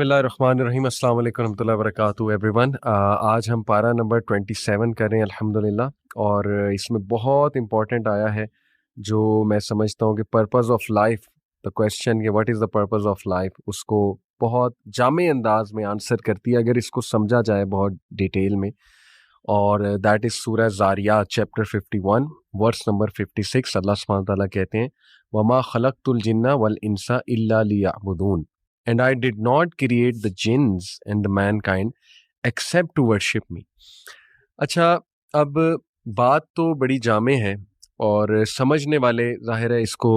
बिस्मिल्लाहिर्रहमानिर्रहीम अस्सलाम वालेकुम रहमतुल्लाहि व बरकातुहू एवरीवन। आज हम पारा नंबर 27 कर रहे हैं अल्हम्दुलिल्लाह। और इसमें बहुत इंपॉर्टेंट आया है जो मैं समझता हूँ कि purpose of life, the question कि what is the purpose of life, उसको बहुत जामे अंदाज में आंसर करती है अगर इसको समझा जाए बहुत डिटेल में। और दैट इज़ सूरह ज़ारियात चैप्टर 51 वर्स नंबर 56। अल्लाह सुब्हानहू व तआला कहते हैं, वमा खलक़तुल जिन्ना वल इंसा इल्ला लियअबुदून, and I did not create the jinns and the mankind except to worship me। अच्छा, अब बात तो बड़ी जामे है और समझने वाले ज़ाहिर है इसको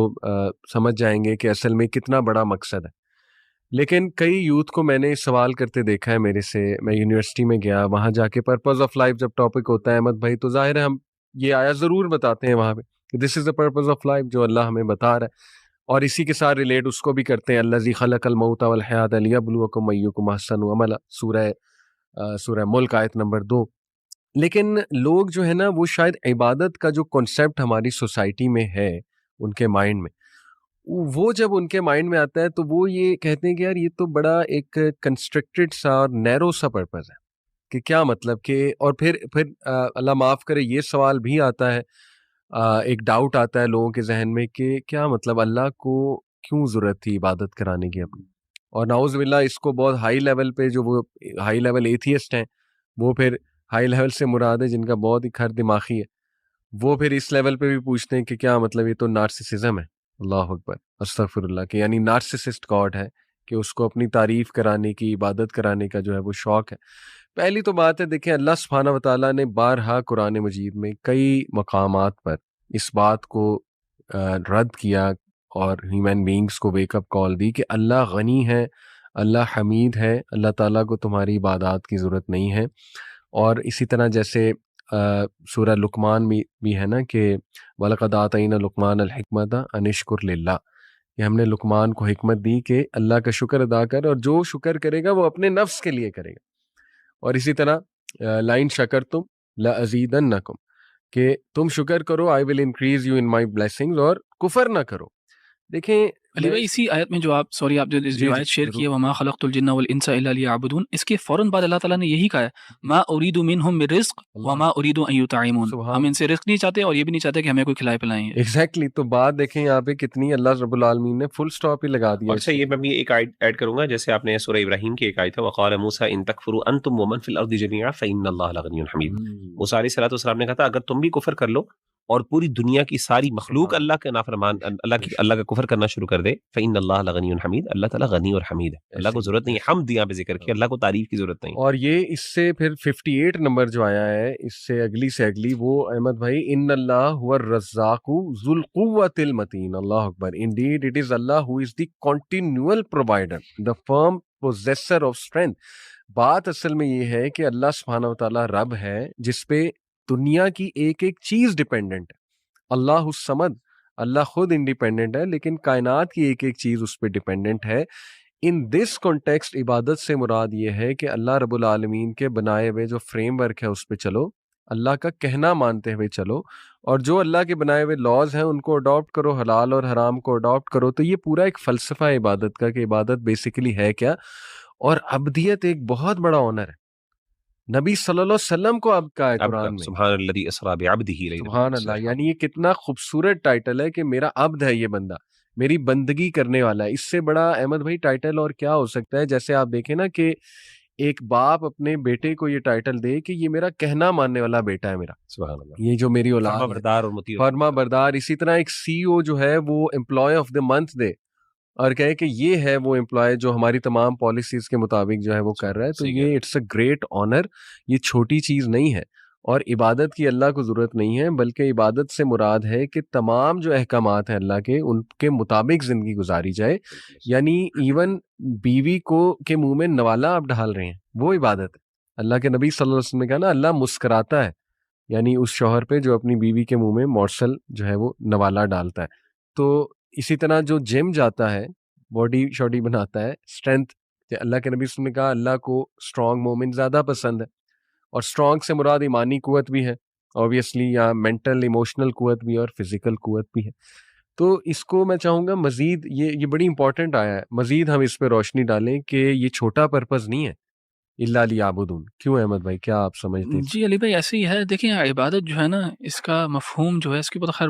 समझ जाएंगे कि असल में कितना बड़ा मकसद है। लेकिन कई यूथ को मैंने इस सवाल करते देखा है मेरे से। मैं यूनिवर्सिटी में गया, वहाँ जाके पर्पस ऑफ लाइफ जब टॉपिक होता है अहमद भाई, तो ज़ाहिर है हम ये आया ज़रूर बताते हैं वहाँ पे कि this is the purpose of life जो अल्लाह हमें बता रहा है। और इसी के साथ रिलेट उसको भी करते हैं, अल्लज़ी खलक़ल मौत वल हयात लियब्लुवकुम अय्युकुम अहसनु अमला, सूरह मुल्क आयत नंबर 2। लेकिन लोग जो है ना, वो शायद इबादत का जो कॉन्सेप्ट हमारी सोसाइटी में है उनके माइंड में, वो जब उनके माइंड में आता है तो वो ये कहते हैं कि यार ये तो बड़ा एक कंस्ट्रिक्टेड सा और नैरो सा पर्पस है कि क्या मतलब कि। और फिर अल्लाह माफ़ करे, ये सवाल भी आता है, एक डाउट आता है लोगों के जहन में कि क्या मतलब अल्लाह को क्यों ज़रूरत थी इबादत कराने की अपनी। और नाउज़ बिल्लाह इसको बहुत हाई लेवल पे जो वो हाई लेवल एथियस्ट हैं, वो फिर हाई लेवल से मुराद है जिनका बहुत ही खर दिमागी है, वो फिर इस लेवल पे भी पूछते हैं कि क्या मतलब ये तो नार्सिसिज्म है। अल्लाह अकबर अस्तगफिरुल्लाह, कि यानी नार्सिसिस्ट गॉड है कि उसको अपनी तारीफ कराने की, इबादत कराने का जो है वो शौक है। पहली तो बात है, देखिए अल्लाह सुब्हानहू व तआला ने बारहा कुरान मजीद में कई मकामात पर इस बात को रद्द किया और ह्यूमन बींग्स को वेकअप कॉल दी कि अल्लाह गनी है, अल्लाह हमीद है, अल्लाह ताला को तुम्हारी इबादत की ज़रूरत नहीं है। और इसी तरह जैसे सूरह लुकमान में भी है ना कि वलक़द आतैना लुकमान अल हिकमत अनिश्कुर लिल्लाह, कि हमने लुकमान को हिकमत दी कि अल्लाह का शुक्र अदा कर, और जो शुक्र करेगा वो अपने नफ्स के लिए करेगा। और इसी तरह लाइन शकरतुम लअज़ीदन्नकुम, कि तुम शुक्र करो, I will increase you in my blessings, और कुफर ना करो। देखें अली मैं भाई, इसी आयत में जो आप जो जी जी आयत शेयर की जरूर। है, वमा खलक़तुल जिन्ना वल इंसा इल्ला लियअबुदून, इसके फ़ौरन बाद अल्लाह ताला ने यही कहा है, मा उरीदु मिनहुम मिर रिज़्क़ अल्लाह वमा उरीदु अन युतइमून। सुभान हम इनसे रिज़्क़ नहीं चाहते और ये भी नहीं चाहते कि हमें कोई खिलाए पिलाएं ये। एग्जैक्टली तो बात देखें यहाँ पे कितनी, अल्लाह रब्बुल आलमीन ने फुल स्टॉप ही लगा दिया और अच्छा, इसको। ये मैं भी एक ऐड करूंगा, जैसे आपने सूरह इब्राहिम की एक आयत है, वक़ाल मूसा इन तकफुरु अंतुम वमन फिल अर्दि जमीआ फ़इन्नल्लाह लगनियुन हमीद। मूसा अलैहिस्सलातु वस्सलाम ने कहा था, अगर तुम भी कुफ्र कर लो और पूरी दुनिया की सारी मखलूक सुभान अल्लाह के नाफरमान, बेशक अल्लाह का कुफ्र करना शुरू कर दे, फ़इन्नल्लाह लगनियुन हमीद, अल्लाह ताला गनी और हमीद है, अल्लाह ऐसे को ही जरूरत नहीं है, ऐसे हमद यहाँ पे जिक्र किया, अल्लाह को तारीफ की जरूरत नहीं। और ये इससे फिर 58 नंबर जो आया है, इससे अगली से अगली, वो अहमद भाई, इन्नल्लाह हुवर रज़्ज़ाक़ु ज़ुल कुव्वतिल मतीन। अल्लाह अकबर, इंडीड इट इज अल्लाह हु is the continual provider, the firm possessor of strength. बात असल में ये है कि अल्लाह सुब्हानहू व तआला रब है जिसपे दुनिया की एक एक चीज डिपेंडेंट है। अल्लाह समद, अल्लाह खुद इंडिपेंडेंट है, लेकिन कायनात की एक एक चीज उस पर डिपेंडेंट है। इन दिस कॉन्टेक्स्ट इबादत से मुराद ये है कि अल्लाह रब्बुल आलमीन के बनाए हुए जो फ्रेमवर्क है उस पे चलो, अल्लाह का कहना मानते हुए चलो, और जो अल्लाह के बनाए हुए लॉज हैं उनको अडॉप्ट करो, हलाल और हराम को अडॉप्ट करो। तो ये पूरा एक फ़लसफ़ा है इबादत का कि इबादत बेसिकली है क्या। और अब्दियत एक बहुत बड़ा ऑनर है। नबी सल्लल्लाहु अलैहि वसल्लम को अब का है अब का कुरान में। सुब्हानल्लज़ी अस्रा बिअब्दिही लैलन मिनल सुभान मस्जिदिल अल्लाह, हराम। यानी ये कितना खूबसूरत टाइटल है कि मेरा अब्द है ये बंदा, मेरी बंदगी करने वाला है। इससे बड़ा अहमद भाई टाइटल और क्या हो सकता है। जैसे आप देखें ना कि एक बाप अपने बेटे को ये टाइटल दे कि ये मेरा कहना मानने वाला बेटा है मेरा, सुभान अल्लाह, ये जो मेरी फर्मा औलाद है, बरदार और मुती और फर्मा फरमान। बरदार। इसी तरह एक सीईओ जो है वो एम्प्लॉय ऑफ द मंथ दे और कहे कि ये है वो एम्प्लॉय जो हमारी तमाम पॉलिसीज के मुताबिक जो है वो कर रहा है। तो सही कह रहे ये हैं। इट्स अ ग्रेट ऑनर, ये छोटी चीज़ नहीं है। और इबादत की अल्लाह को ज़रूरत नहीं है, बल्कि इबादत से मुराद है कि तमाम जो अहकामात हैं अल्लाह के, उनके मुताबिक ज़िंदगी गुजारी जाए। बिल्कुल सही। यानी इवन बीवी को के मुंह में नवाला आप डाल रहे हैं, वो इबादत है। अल्लाह के नबी सल्लल्लाहु अलैहि वसल्लम ने कहा ना, अल्लाह मुस्कुराता है, यानी उस शौहर पे जो अपनी बीवी के मुंह में मॉर्सल जो है वो नवाला डालता है। तो इसी तरह जो जिम जाता है, बॉडी शॉडी बनाता है, स्ट्रेंथ, अल्लाह के नबी ने कहा अल्लाह को स्ट्रॉन्ग मोमिन ज़्यादा पसंद है। और स्ट्रॉन्ग से मुराद ईमानी कुव्वत भी है ऑब्वियसली, या मेंटल इमोशनल कुव्वत भी है और फिजिकल कुव्वत भी है। तो इसको मैं चाहूँगा मज़ीद ये बड़ी इम्पोर्टेंट आया है, मज़ीद हम इस पे रोशनी डालें कि ये छोटा पर्पज़ नहीं है, इल्ला लियाबुदून। क्यों अहमद भाई, क्या आप समझते हैं इस जी, अली भाई ऐसे ही है। देखिए इबादत जो है ना, इसका मफ़हूम जो है इसके ऊपर तो ख़ैर